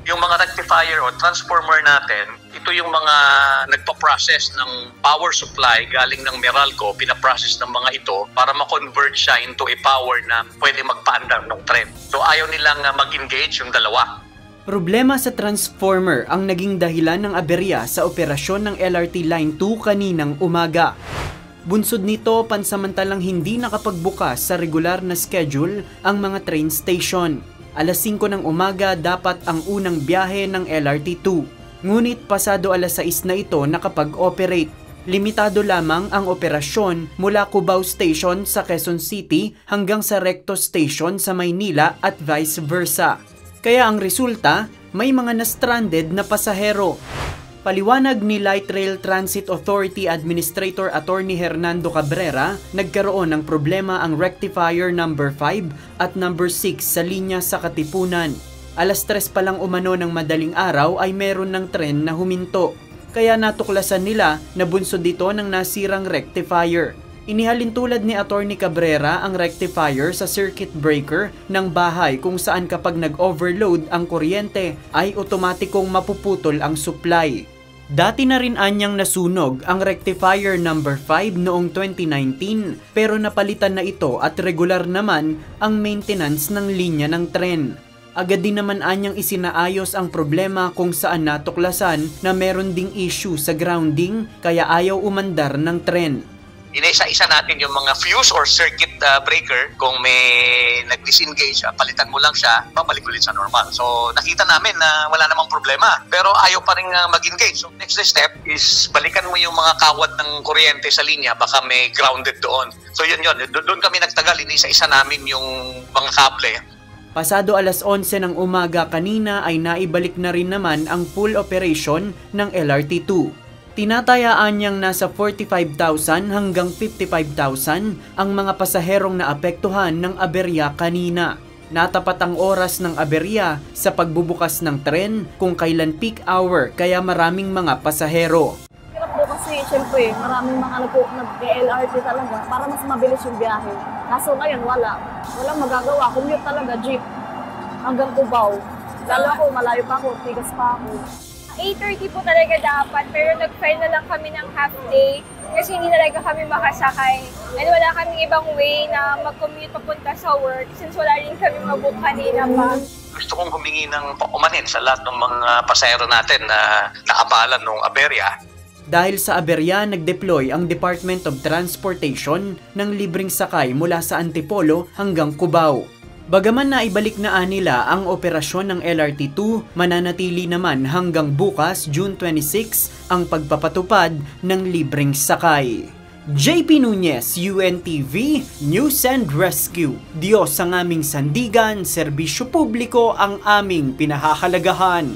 Yung mga rectifier o transformer natin, ito yung mga nagpa-process ng power supply galing ng Meralco, pinaprocess ng mga ito para ma-convert siya into a power na pwede magpaandar ng tren. So ayaw nilang mag-engage yung dalawa. Problema sa transformer ang naging dahilan ng aberya sa operasyon ng LRT Line 2 kaninang umaga. Bunsod nito, pansamantalang hindi nakapagbukas sa regular na schedule ang mga train station. Alas 5 ng umaga dapat ang unang biyahe ng LRT2. Ngunit pasado alas 6 na ito nakapag-operate. Limitado lamang ang operasyon mula Cubao Station sa Quezon City hanggang sa Recto Station sa Maynila at vice versa. Kaya ang resulta, may mga na-stranded na pasahero. Paliwanag ni Light Rail Transit Authority Administrator Attorney Hernando Cabrera, nagkaroon ng problema ang rectifier number 5 at number 6 sa linya sa Katipunan. Alas 3 pa lang umano ng madaling araw ay meron ng tren na huminto. Kaya natuklasan nila na bunsod dito ng nasirang rectifier. Inihalin tulad ni Attorney Cabrera ang rectifier sa circuit breaker ng bahay kung saan kapag nag-overload ang kuryente ay otomatikong mapuputol ang supply. Dati na rin anyang nasunog ang rectifier number 5 noong 2019 pero napalitan na ito at regular naman ang maintenance ng linya ng tren. Agad din naman anyang isinaayos ang problema kung saan natuklasan na meron ding issue sa grounding kaya ayaw umandar ng tren. Inaisa-isa natin yung mga fuse or circuit breaker. Kung may nag-disengage, palitan mo lang siya, babalik ulit sa normal. So nakita namin na wala namang problema. Pero ayaw pa rin mag-engage. So next step is balikan mo yung mga kawad ng kuryente sa linya, baka may grounded doon. So yun. Doon kami nagtagal, inisa-isa namin yung mga kable. Pasado alas 11 ng umaga kanina ay naibalik na rin naman ang full operation ng LRT2. Tinatayaan niyang nasa 45,000 hanggang 55,000 ang mga pasaherong naapektuhan ng aberya kanina. Natapat ang oras ng aberya sa pagbubukas ng tren kung kailan peak hour kaya maraming mga pasahero. Hirap po kasi syempre maraming mga nag-LRT talaga para mas mabilis yung biyahe. Kaso ngayon walang magagawa. Commute talaga, jeep hanggang Cubao. Lalo ako, malayo pa ako, tigas pa ako. 8:30 po talaga dapat, pero nag-file na lang kami ng half day kasi hindi talaga kami makasakay. And wala kaming ibang way na mag-commute papunta sa work since wala rin kami mag-book kanina pa. Gusto kong humingi ng paumanin sa lahat ng mga pasahero natin na naabalan ng aberya. Dahil sa aberya, nag-deploy ang Department of Transportation ng libreng sakay mula sa Antipolo hanggang Cubao. Bagaman naibalik na nila ang operasyon ng LRT2, mananatili naman hanggang bukas, June 26, ang pagpapatupad ng libreng sakay. JP Nunez, UNTV, News and Rescue. Diyos ang aming sandigan, serbisyo publiko ang aming pinahahalagahan.